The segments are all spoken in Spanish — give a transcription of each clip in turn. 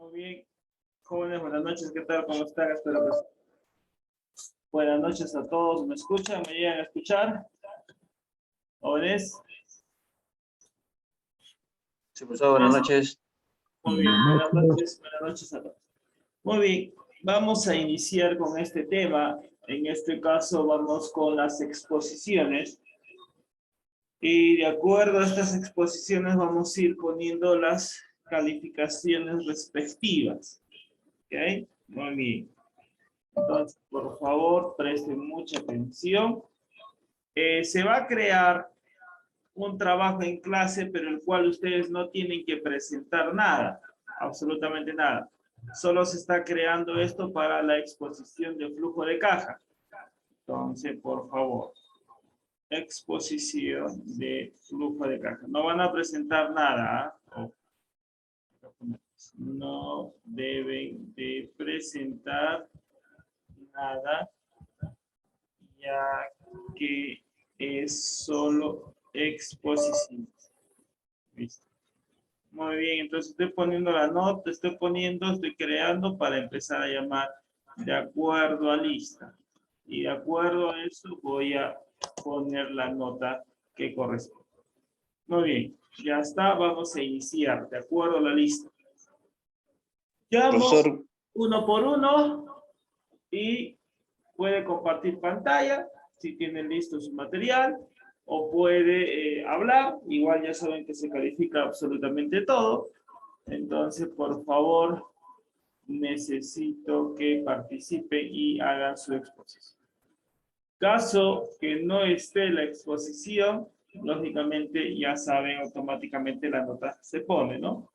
Muy bien, jóvenes, buenas noches, ¿qué tal? ¿Cómo están? Espero que... Buenas noches a todos, ¿me escuchan? ¿Me llegan a escuchar? ¿Jóvenes? Sí, profesor, buenas noches. Muy bien, buenas noches a todos. Muy bien, vamos a iniciar con este tema. En este caso vamos con las exposiciones. Y de acuerdo a estas exposiciones vamos a ir poniendo las calificaciones respectivas. ¿Ok? Muy bien. Entonces, por favor, presten mucha atención. Se va a crear un trabajo en clase, pero el cual ustedes no tienen que presentar nada, absolutamente nada. Solo se está creando esto para la exposición de flujo de caja. Entonces, por favor, exposición de flujo de caja. No van a presentar nada. ¿Ah? No deben de presentar nada, ya que es solo exposición. ¿Listo? Muy bien, entonces estoy poniendo la nota, estoy creando para empezar a llamar de acuerdo a lista. Y de acuerdo a eso voy a poner la nota que corresponde. Muy bien, ya está, vamos a iniciar de acuerdo a la lista. Llamo Profesor, uno por uno y puede compartir pantalla si tienen listo su material o puede hablar. Igual ya saben que se califica absolutamente todo. Entonces, por favor, necesito que participen y hagan su exposición. Caso que no esté la exposición, lógicamente ya saben, automáticamente la nota se pone, ¿no?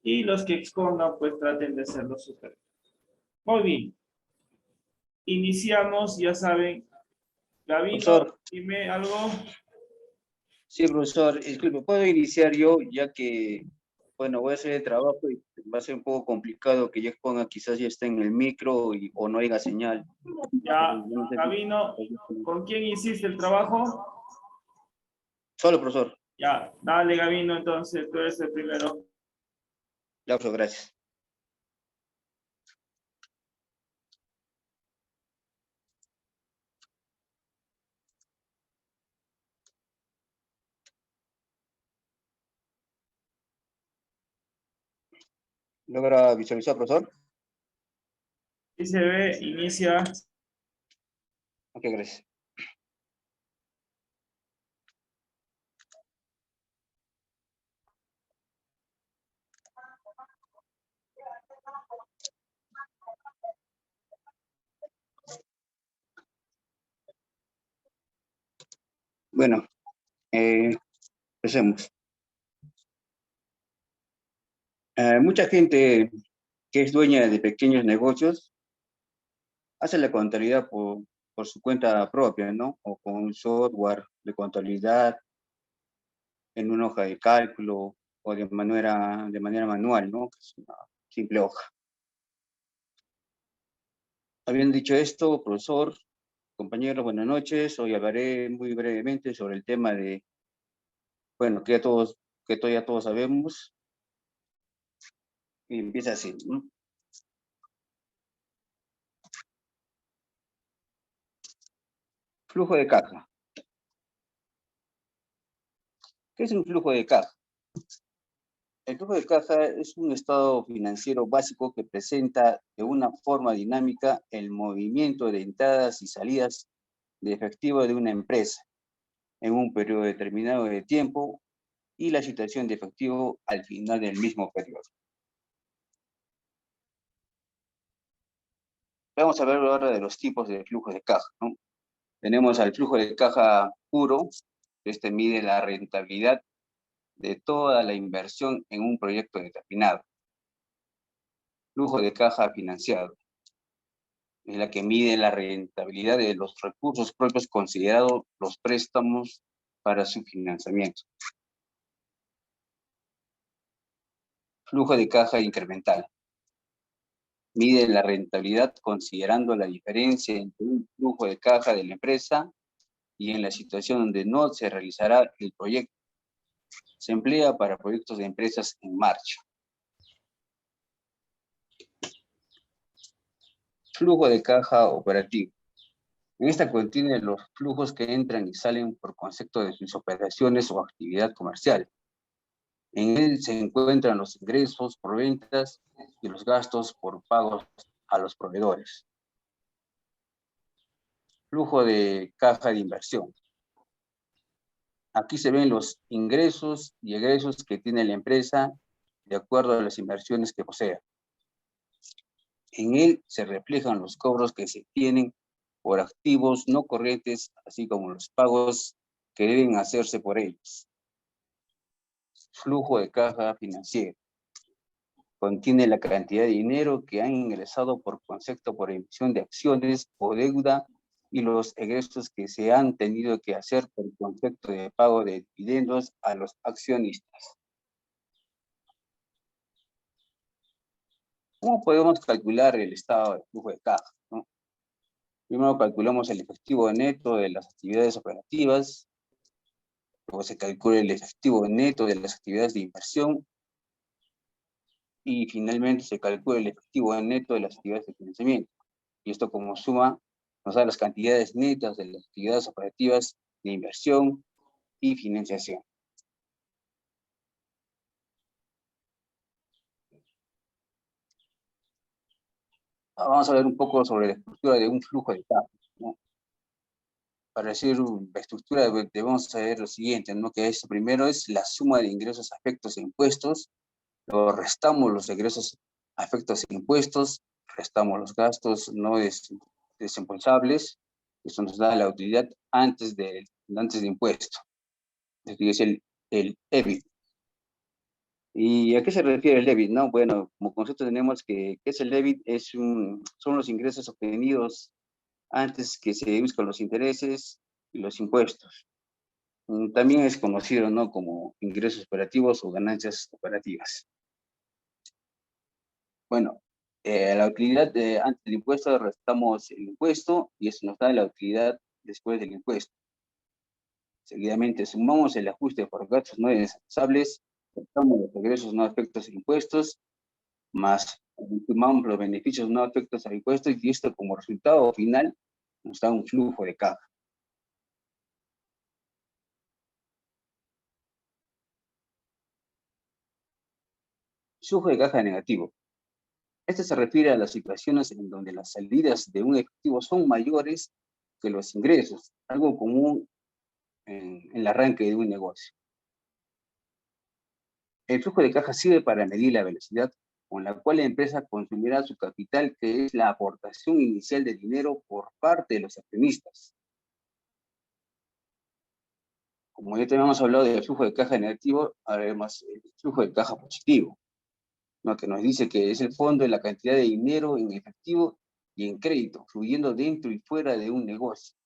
Y los que expongan, pues traten de hacerlo súper. Muy bien. Iniciamos, ya saben. Gabino, profesor. dime algo. Sí, profesor, disculpe, ¿puedo iniciar yo? Ya que, bueno, voy a hacer el trabajo y va a ser un poco complicado que yo exponga, quizás ya esté en el micro o no haya señal. Ya, No sé Gabino, ¿con quién hiciste el trabajo? Solo, profesor. Ya, dale, Gabino, entonces tú eres el primero. Ya, profesor, gracias. ¿Logra visualizar, profesor? Y se ve, inicia. Ok, gracias. Bueno, empecemos. Mucha gente que es dueña de pequeños negocios hace la contabilidad por su cuenta propia, ¿no? O con un software de contabilidad en una hoja de cálculo o de manera manual, ¿no? Que es una simple hoja. Habiendo dicho esto, profesor, compañeros, buenas noches. Hoy hablaré muy brevemente sobre el tema de, bueno, que ya todos sabemos. Y empieza así, ¿no? Flujo de caja. ¿Qué es un flujo de caja? El flujo de caja es un estado financiero básico que presenta de una forma dinámica el movimiento de entradas y salidas de efectivo de una empresa en un periodo determinado de tiempo y la situación de efectivo al final del mismo periodo. Vamos a hablar ahora de los tipos de flujo de caja, ¿no? Tenemos al flujo de caja puro, este mide la rentabilidad de toda la inversión en un proyecto determinado. Flujo de caja financiado, es la que mide la rentabilidad de los recursos propios considerados los préstamos para su financiamiento. Flujo de caja incremental. Mide la rentabilidad considerando la diferencia entre un flujo de caja de la empresa y en la situación donde no se realizará el proyecto. Se emplea para proyectos de empresas en marcha. Flujo de caja operativo. En esta contiene los flujos que entran y salen por concepto de sus operaciones o actividad comercial. En él se encuentran los ingresos por ventas y los gastos por pagos a los proveedores. Flujo de caja de inversión. Aquí se ven los ingresos y egresos que tiene la empresa de acuerdo a las inversiones que posea. En él se reflejan los cobros que se tienen por activos no corrientes, así como los pagos que deben hacerse por ellos. Flujo de caja financiero. Contiene la cantidad de dinero que han ingresado por concepto por emisión de acciones o deuda y los egresos que se han tenido que hacer por concepto de pago de dividendos a los accionistas. ¿Cómo podemos calcular el estado de flujo de caja, ¿no? Primero calculamos el efectivo neto de las actividades operativas, luego se calcula el efectivo neto de las actividades de inversión y finalmente se calcula el efectivo neto de las actividades de financiamiento. Y esto como suma nos da las cantidades netas de las actividades operativas de inversión y financiación. Vamos a ver un poco sobre la estructura de un flujo de caja, ¿no? Para decir la estructura debemos saber lo siguiente, ¿no? Que esto primero es la suma de ingresos afectos e impuestos, luego restamos los egresos afectos e impuestos, restamos los gastos no desembolsables, eso nos da la utilidad antes de impuesto, es el EBIT. ¿Y a qué se refiere el EBIT? No, bueno, como concepto tenemos que ¿qué es el EBIT? Son los ingresos obtenidos antes que se deduzcan los intereses y los impuestos. También es conocido, ¿no?, como ingresos operativos o ganancias operativas. Bueno, la utilidad antes del impuesto restamos el impuesto y eso nos da la utilidad después del impuesto. Seguidamente sumamos el ajuste por gastos no indispensables, restamos los egresos no afectos a impuestos, más sumamos los beneficios no afectos a impuestos y esto como resultado final nos da un flujo de caja. Flujo de caja negativo. Este se refiere a las situaciones en donde las salidas de un efectivo son mayores que los ingresos, algo común en el arranque de un negocio. El flujo de caja sirve para medir la velocidad con la cual la empresa consumirá su capital, que es la aportación inicial de dinero por parte de los accionistas. Como ya hemos hablado del flujo de caja negativo, ahora vemos el flujo de caja positivo, ¿no?, que nos dice que es el fondo de la cantidad de dinero en efectivo y en crédito, fluyendo dentro y fuera de un negocio.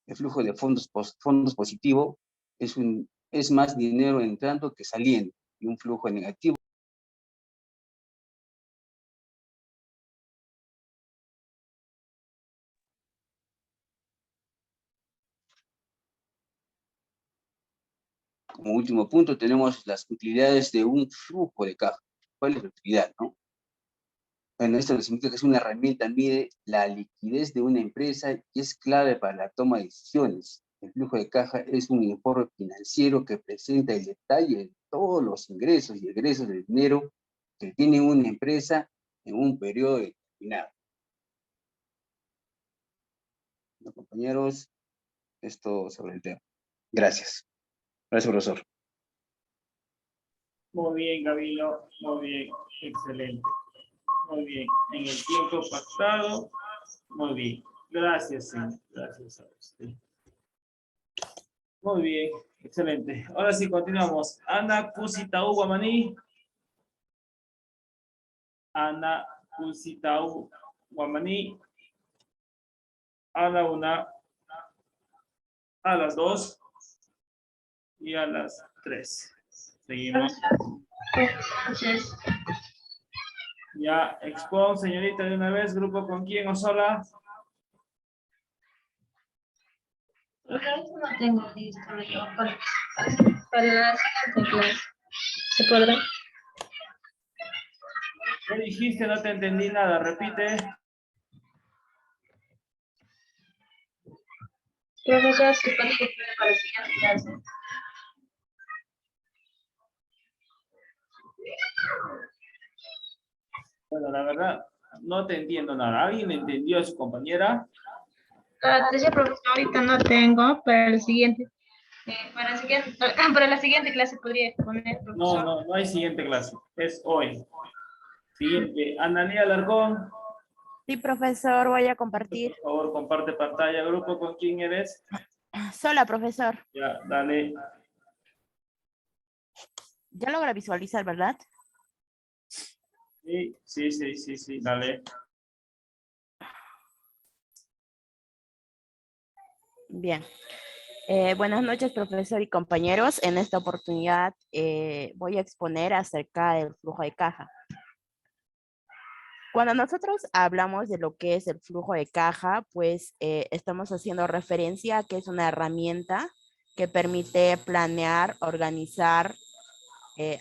El flujo de fondos positivo es más dinero entrando que saliendo, y un flujo negativo. Como último punto tenemos las utilidades de un flujo de caja. ¿Cuál es la utilidad, no? Bueno, esto significa que es una herramienta, mide la liquidez de una empresa y es clave para la toma de decisiones. El flujo de caja es un informe financiero que presenta el detalle de todos los ingresos y egresos de dinero que tiene una empresa en un periodo determinado. Bueno, compañeros, esto sobre el tema. Gracias. Gracias, profesor. Muy bien, Gabino. Muy bien. Excelente. Muy bien. En el tiempo pactado. Muy bien. Gracias, señor. Gracias a usted. Muy bien. Excelente. Ahora sí, continuamos. Ana Kusitau Guamaní. Ana Kusitau Guamaní. A la 1, a las 2 y a las 3. Seguimos. Ya, expon, señorita, de una vez, grupo con quién o sola. No tengo listo para la siguiente clase. ¿Se podrá? ¿Qué dijiste? No te entendí nada. Repite. Profesor, su código para la siguiente clase. Bueno, la verdad, no te entiendo nada. ¿Alguien le entendió a su compañera? Decía profesor, ahorita no tengo, para el siguiente. Para la siguiente clase podría exponer, No, profesor. no, no hay siguiente clase. Es hoy. Siguiente. Analía Alarcón, Sí, profesor, voy a compartir. por favor, comparte pantalla. Grupo, ¿con quién eres? Sola, profesor. Ya, dale. Ya logra visualizar, ¿verdad? Sí, sí, sí, sí, sí, dale. Bien. Buenas noches, profesor y compañeros. En esta oportunidad voy a exponer acerca del flujo de caja. Cuando nosotros hablamos de lo que es el flujo de caja, pues estamos haciendo referencia a que es una herramienta que permite planear, organizar,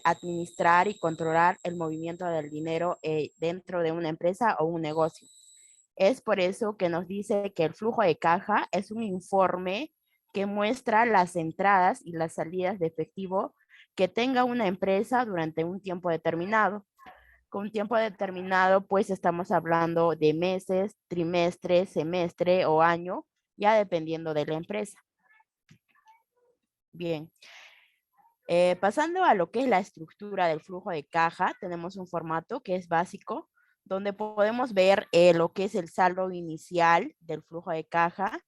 administrar y controlar el movimiento del dinero dentro de una empresa o un negocio. Es por eso que nos dice que el flujo de caja es un informe que muestra las entradas y las salidas de efectivo que tenga una empresa durante un tiempo determinado. Con tiempo determinado, pues estamos hablando de meses, trimestre, semestre o año, ya dependiendo de la empresa. Bien. Pasando a lo que es la estructura del flujo de caja, tenemos un formato que es básico, donde podemos ver lo que es el saldo inicial del flujo de caja,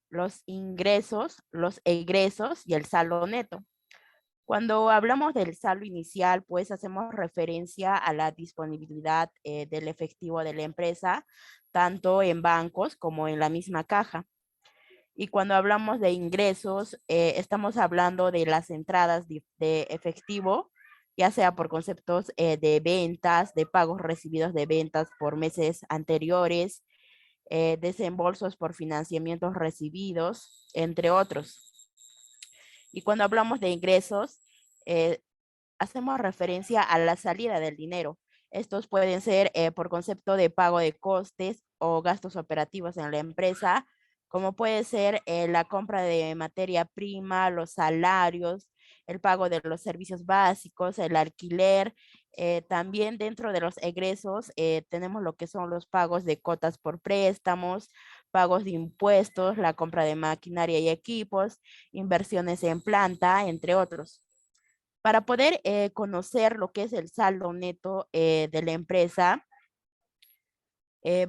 los ingresos, los egresos y el saldo neto. Cuando hablamos del saldo inicial, pues hacemos referencia a la disponibilidad del efectivo de la empresa, tanto en bancos como en la misma caja. Y cuando hablamos de ingresos, estamos hablando de las entradas de efectivo, ya sea por conceptos de ventas, de pagos recibidos de ventas por meses anteriores, desembolsos por financiamientos recibidos, entre otros. Y cuando hablamos de ingresos, hacemos referencia a la salida del dinero. Estos pueden ser por concepto de pago de costes o gastos operativos en la empresa, como puede ser la compra de materia prima, los salarios, el pago de los servicios básicos, el alquiler. También dentro de los egresos tenemos lo que son los pagos de cuotas por préstamos, pagos de impuestos, la compra de maquinaria y equipos, inversiones en planta, entre otros. Para poder conocer lo que es el saldo neto de la empresa,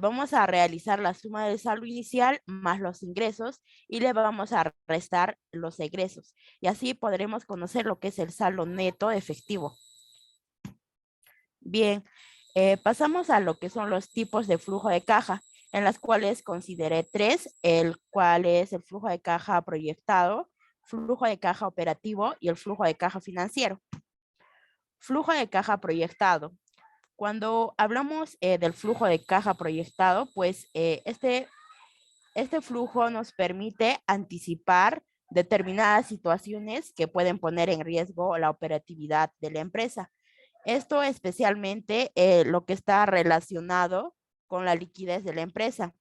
vamos a realizar la suma del saldo inicial más los ingresos y le vamos a restar los egresos. Y así podremos conocer lo que es el saldo neto efectivo. Bien, pasamos a lo que son los tipos de flujo de caja, en las cuales consideré tres, el cual es el flujo de caja proyectado, flujo de caja operativo y el flujo de caja financiero. Flujo de caja proyectado. Cuando hablamos del flujo de caja proyectado, pues este flujo nos permite anticipar determinadas situaciones que pueden poner en riesgo la operatividad de la empresa. Esto especialmente lo que está relacionado con la liquidez de la empresa.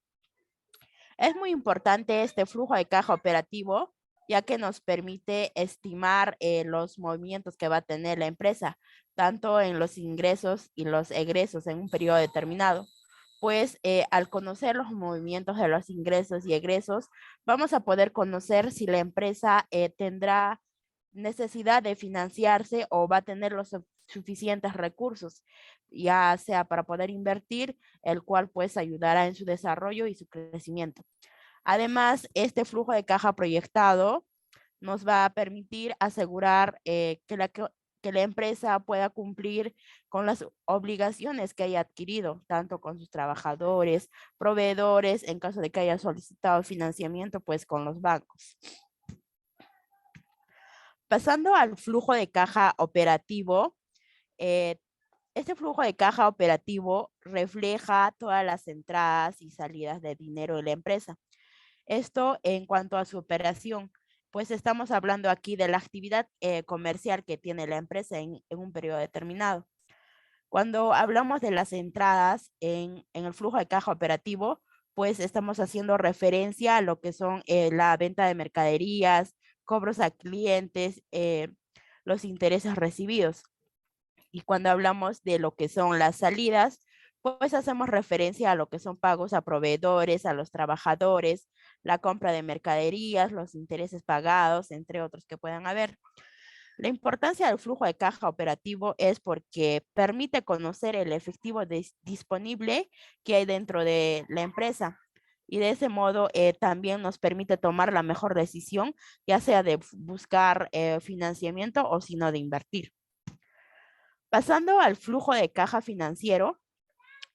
Es muy importante este flujo de caja operativo, ya que nos permite estimar los movimientos que va a tener la empresa, tanto en los ingresos y los egresos en un periodo determinado. Pues al conocer los movimientos de los ingresos y egresos, vamos a poder conocer si la empresa tendrá necesidad de financiarse o va a tener los suficientes recursos, ya sea para poder invertir, el cual pues ayudará en su desarrollo y su crecimiento. Además, este flujo de caja proyectado nos va a permitir asegurar que la empresa pueda cumplir con las obligaciones que haya adquirido, tanto con sus trabajadores, proveedores, en caso de que haya solicitado financiamiento, pues con los bancos. Pasando al flujo de caja operativo, este flujo de caja operativo refleja todas las entradas y salidas de dinero de la empresa. Esto en cuanto a su operación, pues estamos hablando aquí de la actividad comercial que tiene la empresa en un periodo determinado. Cuando hablamos de las entradas en el flujo de caja operativo, pues estamos haciendo referencia a lo que son la venta de mercaderías, cobros a clientes, los intereses recibidos. Y cuando hablamos de lo que son las salidas, pues hacemos referencia a lo que son pagos a proveedores, a los trabajadores, la compra de mercaderías, los intereses pagados, entre otros que puedan haber. La importancia del flujo de caja operativo es porque permite conocer el efectivo disponible que hay dentro de la empresa. Y de ese modo también nos permite tomar la mejor decisión, ya sea de buscar financiamiento o si no de invertir. Pasando al flujo de caja financiero,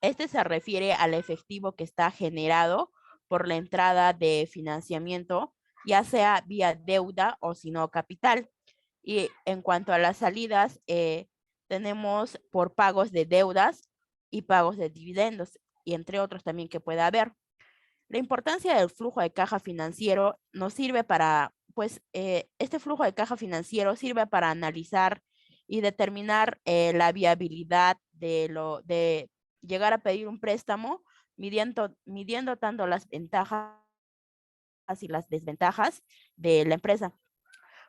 este se refiere al efectivo que está generado por la entrada de financiamiento, ya sea vía deuda o si no capital. Y en cuanto a las salidas, tenemos por pagos de deudas y pagos de dividendos, y entre otros también que pueda haber. La importancia del flujo de caja financiero nos sirve para, pues, este flujo de caja financiero sirve para analizar y determinar la viabilidad de llegar a pedir un préstamo, midiendo tanto las ventajas y las desventajas de la empresa.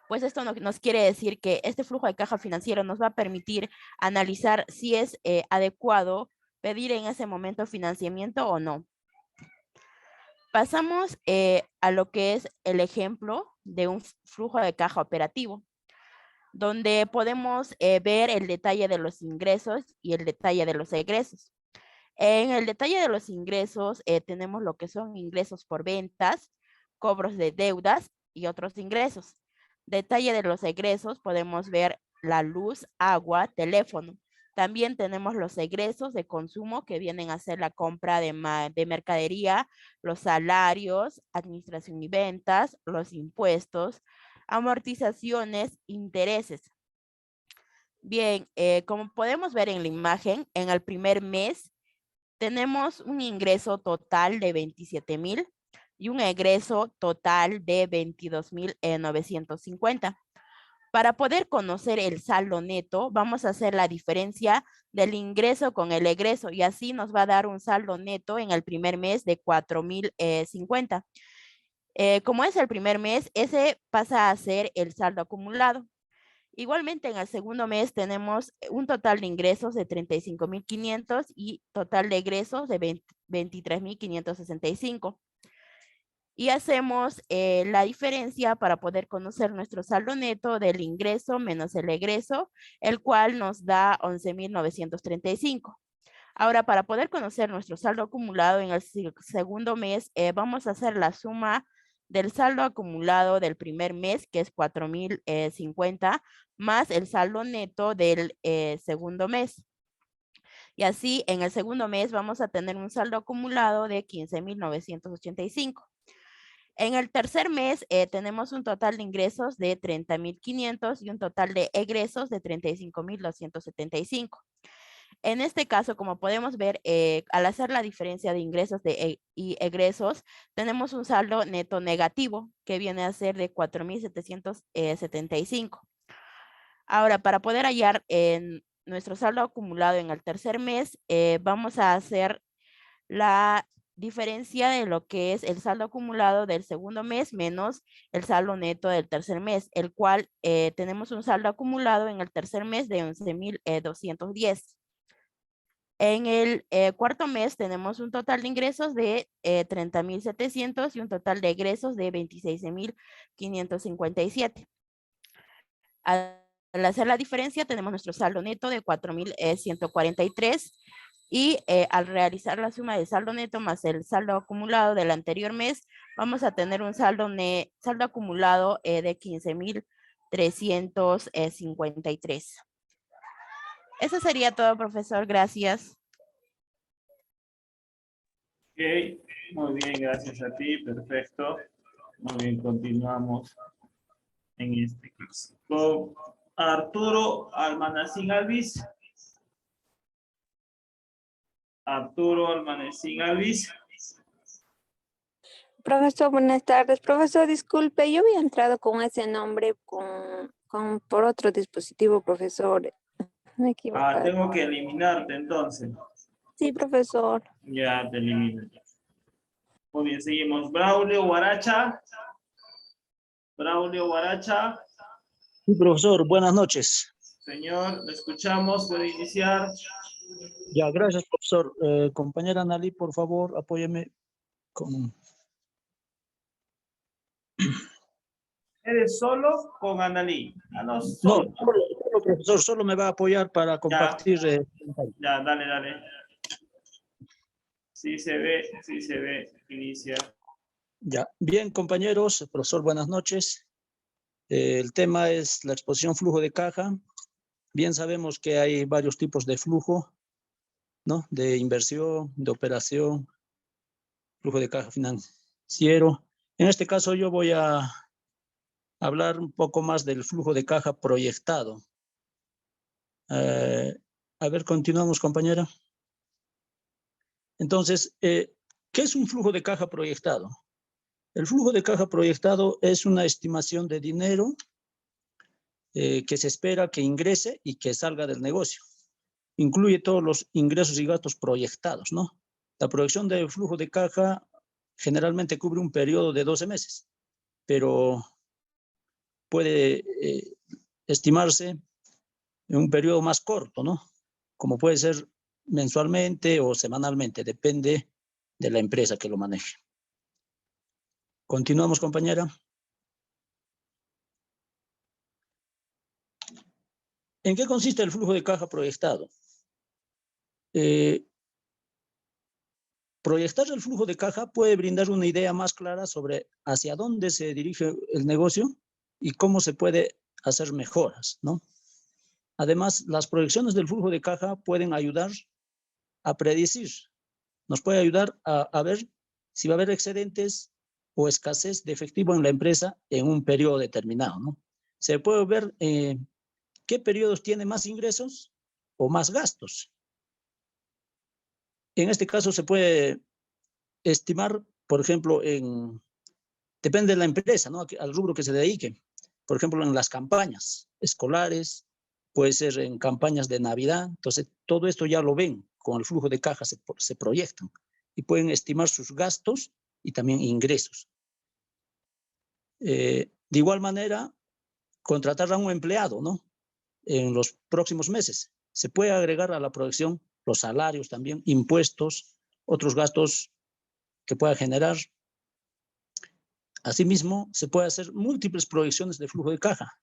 Pues esto nos quiere decir que este flujo de caja financiero nos va a permitir analizar si es adecuado pedir en ese momento financiamiento o no. Pasamos a lo que es el ejemplo de un flujo de caja operativo, donde podemos ver el detalle de los ingresos y el detalle de los egresos. En el detalle de los ingresos tenemos lo que son ingresos por ventas, cobros de deudas y otros ingresos. Detalle de los egresos podemos ver la luz, agua, teléfono. También tenemos los egresos de consumo que vienen a ser la compra de mercadería, los salarios, administración y ventas, los impuestos, amortizaciones, intereses. Bien, como podemos ver en la imagen, en el primer mes tenemos un ingreso total de 27,000 y un egreso total de 22,950. Para poder conocer el saldo neto, vamos a hacer la diferencia del ingreso con el egreso y así nos va a dar un saldo neto en el primer mes de 4,050. Como es el primer mes, ese pasa a ser el saldo acumulado. Igualmente, en el segundo mes tenemos un total de ingresos de 35,500 y total de egresos de 23,565. Y hacemos la diferencia para poder conocer nuestro saldo neto del ingreso menos el egreso, el cual nos da 11,935. Ahora, para poder conocer nuestro saldo acumulado en el segundo mes, vamos a hacer la suma del saldo acumulado del primer mes, que es 4,050, más el saldo neto del segundo mes. Y así, en el segundo mes vamos a tener un saldo acumulado de 15,985. En el tercer mes tenemos un total de ingresos de 30,500 y un total de egresos de 35,275. En este caso, como podemos ver, al hacer la diferencia de ingresos y egresos, tenemos un saldo neto negativo que viene a ser de 4,775. Ahora, para poder hallar nuestro saldo acumulado en el tercer mes, vamos a hacer la diferencia de lo que es el saldo acumulado del segundo mes menos el saldo neto del tercer mes, el cual tenemos un saldo acumulado en el tercer mes de 11,210. En el cuarto mes tenemos un total de ingresos de 30,700 y un total de egresos de 26,557. Al hacer la diferencia tenemos nuestro saldo neto de 4,143 y al realizar la suma del saldo neto más el saldo acumulado del anterior mes, vamos a tener un saldo acumulado de 15,353. Eso sería todo, profesor. Gracias. Ok, muy bien, gracias a ti, perfecto. Muy bien, continuamos en este caso. Con Arturo Almanacín Alvis. Arturo Almanacín Alvis. Profesor, buenas tardes. Profesor, disculpe, yo había entrado con ese nombre por otro dispositivo, profesor. Me equivoqué. Tengo que eliminarte entonces. Sí, profesor. Ya te elimino. Muy bien, seguimos. Braulio Guaracha. Braulio Guaracha. Sí, profesor, buenas noches. Señor, le escuchamos, puede iniciar. Ya, gracias, profesor. Compañera Analí, por favor, apóyeme con... ¿Eres solo con Analí? Ah, no, No, solo. solo, profesor, solo me va a apoyar para compartir. Ya, dale, dale. Sí se ve, inicia. Ya, bien, compañeros, profesor, buenas noches. El tema es la exposición flujo de caja. Bien sabemos que hay varios tipos de flujo, ¿no? De inversión, de operación, flujo de caja financiero. En este caso yo voy a hablar un poco más del flujo de caja proyectado. A ver, continuamos, compañera. Entonces, ¿qué es un flujo de caja proyectado? El flujo de caja proyectado es una estimación de dinero que se espera que ingrese y que salga del negocio. Incluye todos los ingresos y gastos proyectados, ¿no? La proyección de flujo de caja generalmente cubre un periodo de 12 meses, pero puede estimarse en un periodo más corto, ¿no? Como puede ser mensualmente o semanalmente, depende de la empresa que lo maneje. Continuamos, compañera. ¿En qué consiste el flujo de caja proyectado? Proyectar el flujo de caja puede brindar una idea más clara sobre hacia dónde se dirige el negocio y cómo se puede hacer mejoras, ¿no? Además, las proyecciones del flujo de caja pueden ayudar a predecir, nos puede ayudar a ver si va a haber excedentes o escasez de efectivo en la empresa en un periodo determinado, ¿no? Se puede ver qué periodos tiene más ingresos o más gastos. En este caso se puede estimar, por ejemplo, depende de la empresa, ¿no? Al rubro que se dedique. Por ejemplo, en las campañas escolares, puede ser en campañas de Navidad. Entonces, todo esto ya lo ven, con el flujo de caja se proyectan y pueden estimar sus gastos y también ingresos. De igual manera, contratar a un empleado, ¿no? En los próximos meses. Se puede agregar a la proyección los salarios también, impuestos, otros gastos que pueda generar. Asimismo, se puede hacer múltiples proyecciones de flujo de caja.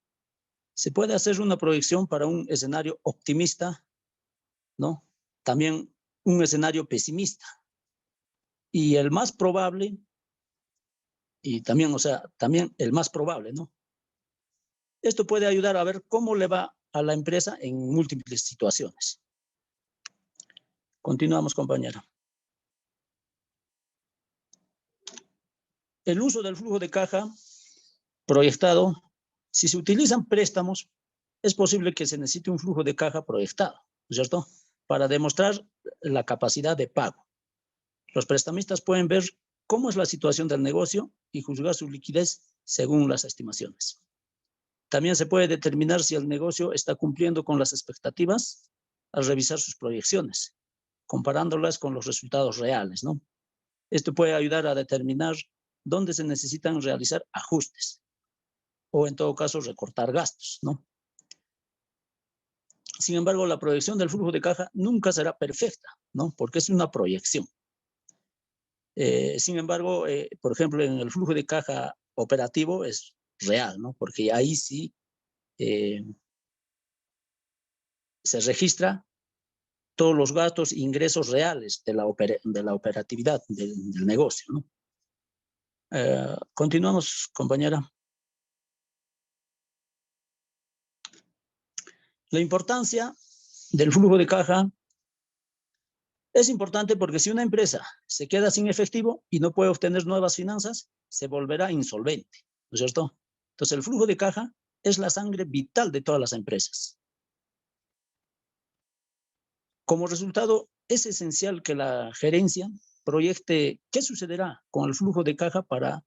Se puede hacer una proyección para un escenario optimista, ¿no? También un escenario pesimista. Y el más probable, y también, o sea, también el más probable, ¿no? Esto puede ayudar a ver cómo le va a la empresa en múltiples situaciones. Continuamos, compañera. El uso del flujo de caja proyectado, si se utilizan préstamos, es posible que se necesite un flujo de caja proyectado, ¿no es cierto? Para demostrar la capacidad de pago. Los prestamistas pueden ver cómo es la situación del negocio y juzgar su liquidez según las estimaciones. También se puede determinar si el negocio está cumpliendo con las expectativas al revisar sus proyecciones, comparándolas con los resultados reales, ¿no? Esto puede ayudar a determinar dónde se necesitan realizar ajustes o, en todo caso, recortar gastos, ¿no? Sin embargo, la proyección del flujo de caja nunca será perfecta, ¿no? Porque es una proyección. Sin embargo, por ejemplo, en el flujo de caja operativo es real, ¿no? Porque ahí sí se registra todos los gastos e ingresos reales de la operatividad del negocio, ¿no? Continuamos, compañera. La importancia del flujo de caja es importante porque si una empresa se queda sin efectivo y no puede obtener nuevas finanzas, se volverá insolvente, ¿no es cierto? Entonces, el flujo de caja es la sangre vital de todas las empresas. Como resultado, es esencial que la gerencia proyecte qué sucederá con el flujo de caja para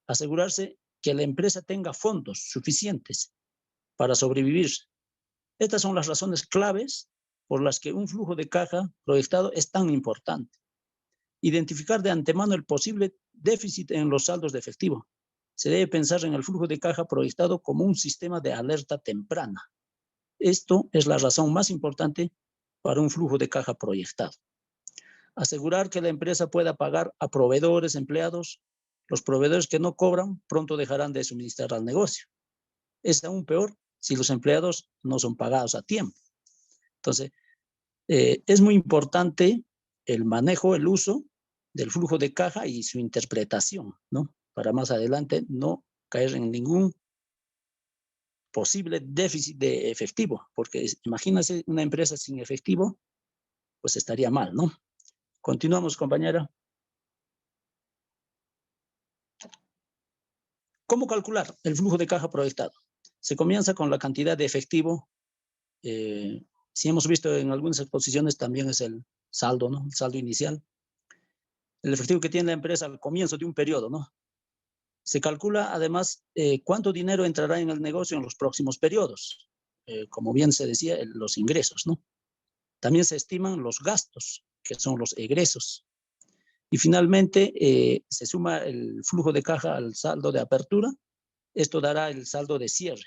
asegurarse que la empresa tenga fondos suficientes para sobrevivir. Estas son las razones claves por las que un flujo de caja proyectado es tan importante. identificar de antemano el posible déficit en los saldos de efectivo. Se debe pensar en el flujo de caja proyectado como un sistema de alerta temprana. Esto es la razón más importante para un flujo de caja proyectado. Asegurar que la empresa pueda pagar a proveedores, empleados. Los proveedores que no cobran pronto dejarán de suministrar al negocio. Es aún peor si los empleados no son pagados a tiempo. Entonces, es muy importante el manejo, el uso del flujo de caja y su interpretación, ¿no? Para más adelante no caer en ningún posible déficit de efectivo, porque imagínense una empresa sin efectivo, pues estaría mal, ¿no? Continuamos, compañera. ¿Cómo calcular el flujo de caja proyectado? Se comienza con la cantidad de efectivo. Si hemos visto en algunas exposiciones también es el saldo, ¿no? El saldo inicial. El efectivo que tiene la empresa al comienzo de un periodo, ¿no? Se calcula además cuánto dinero entrará en el negocio en los próximos periodos. Como bien se decía, los ingresos, ¿no? También se estiman los gastos, que son los egresos. Y finalmente se suma el flujo de caja al saldo de apertura. Esto dará el saldo de cierre.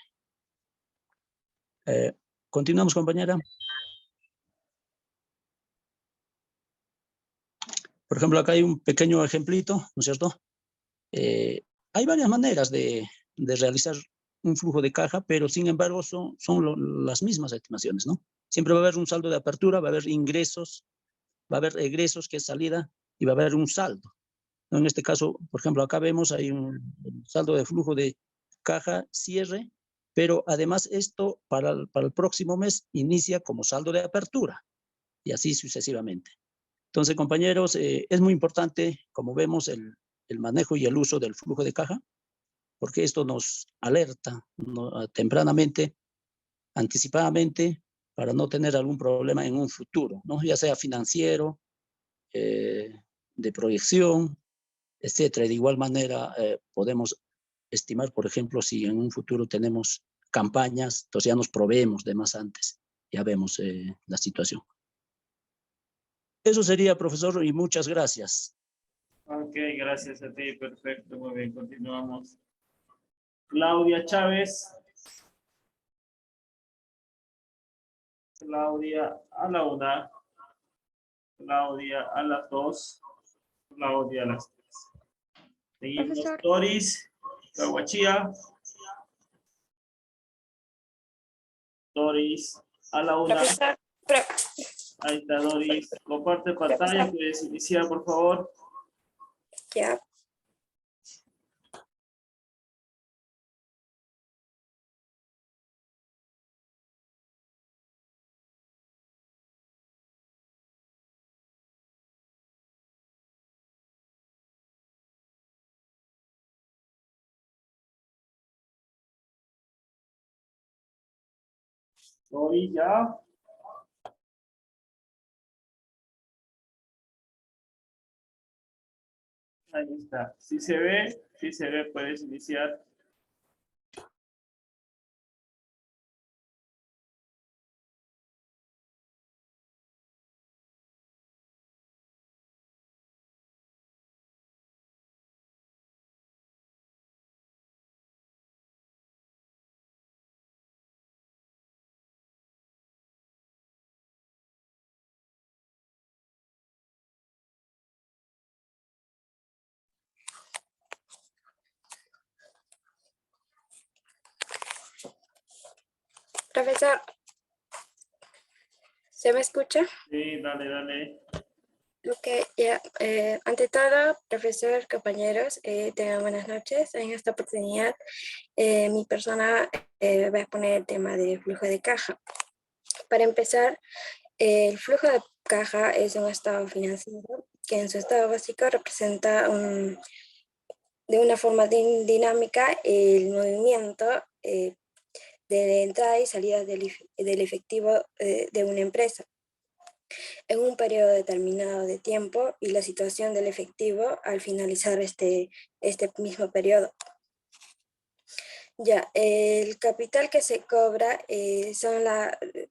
Continuamos, compañera. Por ejemplo, acá hay un pequeño ejemplito, ¿no es cierto? Hay varias maneras de realizar un flujo de caja, pero sin embargo son las mismas estimaciones, ¿no? Siempre va a haber un saldo de apertura, va a haber ingresos, va a haber egresos, que es salida, y va a haber un saldo, ¿no? En este caso, por ejemplo, acá vemos hay un saldo de flujo de caja, cierre, pero además esto para el próximo mes inicia como saldo de apertura, y así sucesivamente. Entonces, compañeros, es muy importante, como vemos, el manejo y el uso del flujo de caja, porque esto nos alerta tempranamente, anticipadamente, para no tener algún problema en un futuro, ¿no? Ya sea financiero, de proyección, etcétera. De igual manera, podemos estimar, por ejemplo, si en un futuro tenemos campañas, entonces ya nos proveemos de más antes, ya vemos la situación. Eso sería, profesor, y muchas gracias. Ok, gracias a ti, perfecto, muy bien, continuamos. Claudia Chávez. Claudia a la 1. Claudia a las 2. Claudia a las 3. Seguimos. Profesor. Doris Caguachía. Doris a la 1. Profesor, Ahí está Doris. Comparte pantalla, puedes iniciar, por favor. ya. Doris, ya. Ahí está. Si se ve, puedes iniciar. Profesor, ¿se me escucha? Sí, dale, dale. Ok, ya. Ante todo, profesor, compañeros, tengan buenas noches. En esta oportunidad, mi persona va a exponer el tema de flujo de caja. Para empezar, el flujo de caja es un estado financiero que en su estado básico representa de una forma dinámica el movimiento de entrada y salida del efectivo de una empresa en un periodo determinado de tiempo y la situación del efectivo al finalizar este mismo periodo. Ya, el capital que se cobra son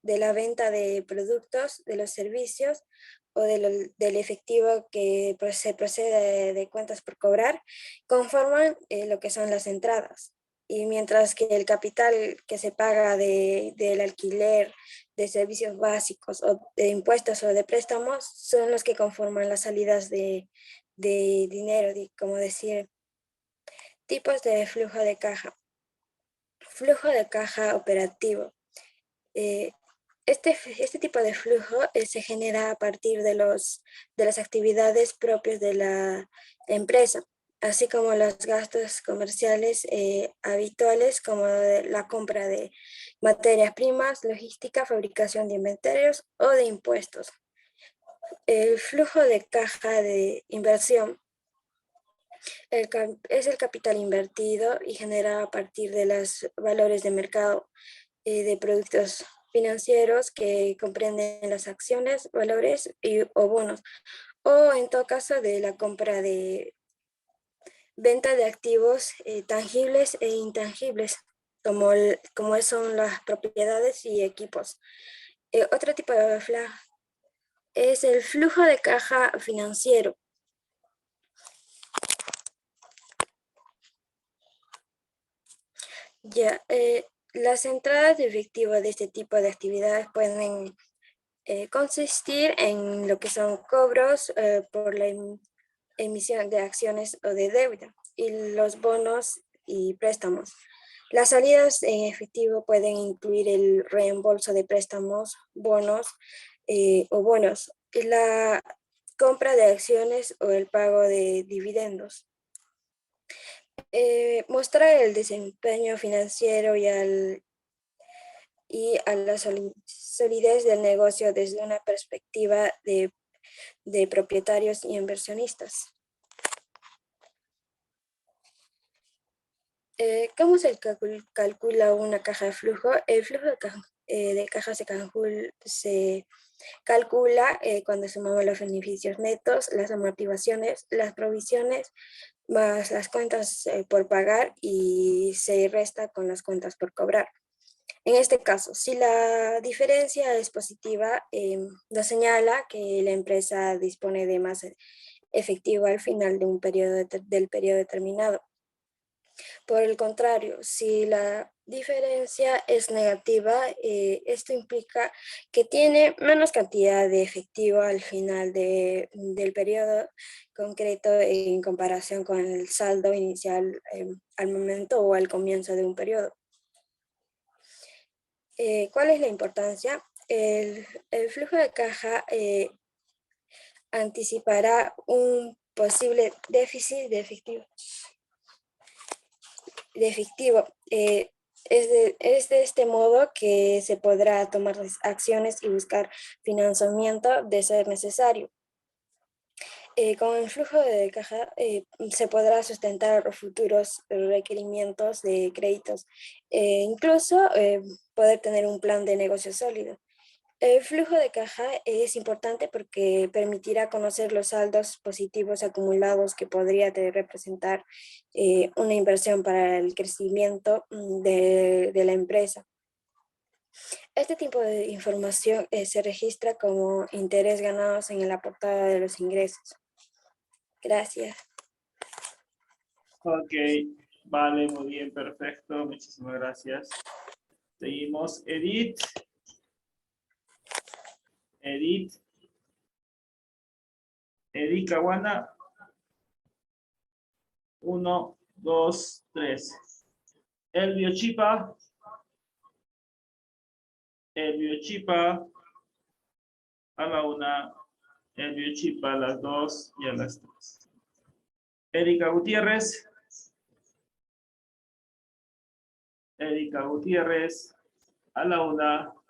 de la venta de productos, de los servicios del efectivo que se procede de cuentas por cobrar conforman lo que son las entradas. Y mientras que el capital que se paga del alquiler, de servicios básicos, o de impuestos o de préstamos, son los que conforman las salidas de dinero, como decir, tipos de flujo de caja. Flujo de caja operativo. Este tipo de flujo se genera a partir de las actividades propias de la empresa, así como los gastos comerciales habituales, como la compra de materias primas, logística, fabricación de inventarios o de impuestos. El flujo de caja de inversión es el capital invertido y generado a partir de los valores de mercado de productos financieros que comprenden las acciones, valores o bonos, o en todo caso de la compra de venta de activos tangibles e intangibles, como son las propiedades y equipos. Otro tipo de flujo es el flujo de caja financiero. Ya, las entradas de efectivo de este tipo de actividades pueden consistir en lo que son cobros por la emisión de acciones o de deuda y los bonos y préstamos. Las salidas en efectivo pueden incluir el reembolso de préstamos, bonos o bonos, y la compra de acciones o el pago de dividendos. Mostrar el desempeño financiero y a la solidez del negocio desde una perspectiva de propietarios y inversionistas. ¿Cómo se calcula una caja de flujo? El flujo de caja se calcula cuando sumamos los beneficios netos, las amortizaciones, las provisiones, más las cuentas por pagar y se resta con las cuentas por cobrar. En este caso, si la diferencia es positiva, nos señala que la empresa dispone de más efectivo al final de del periodo determinado. Por el contrario, si la diferencia es negativa, esto implica que tiene menos cantidad de efectivo al final del periodo concreto en comparación con el saldo inicial al momento o al comienzo de un periodo. ¿Cuál es la importancia? El flujo de caja anticipará un posible déficit de efectivo. Es de este modo que se podrá tomar acciones y buscar financiamiento de ser necesario. Con el flujo de caja se podrá sustentar los futuros requerimientos de créditos, incluso poder tener un plan de negocio sólido. El flujo de caja es importante porque permitirá conocer los saldos positivos acumulados que podría representar una inversión para el crecimiento de la empresa. Este tipo de información se registra como interés ganados en la portada de los ingresos. Gracias. Ok, vale, muy bien, perfecto. Muchísimas gracias. Seguimos. Edith. Edith Caguana. 1, 2, 3. Elvio Chipa. A la 1. Elvio Chipa a las 2 y a las 3. Erika Gutiérrez. A la 1.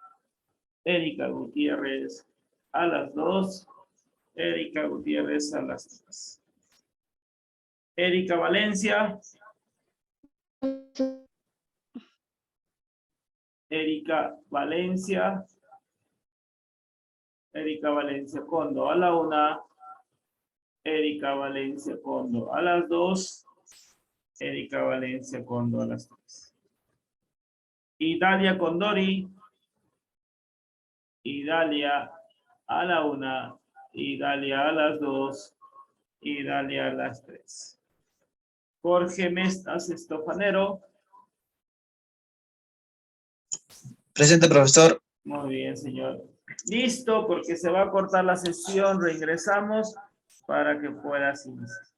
Erika Gutiérrez a las 2. Erika Gutiérrez a las 3. Erika Valencia. Erika Valencia Condo a la 1. Erika Valencia Condo a las 2. Erika Valencia Condo a las 3. Idalia Condori. Idalia a la 1. y Dalia a las 2 y Dalia a las 3. Jorge Mestas Estofanero. Presente, profesor. Muy bien, señor. Listo, porque se va a cortar la sesión. Reingresamos para que puedas iniciar.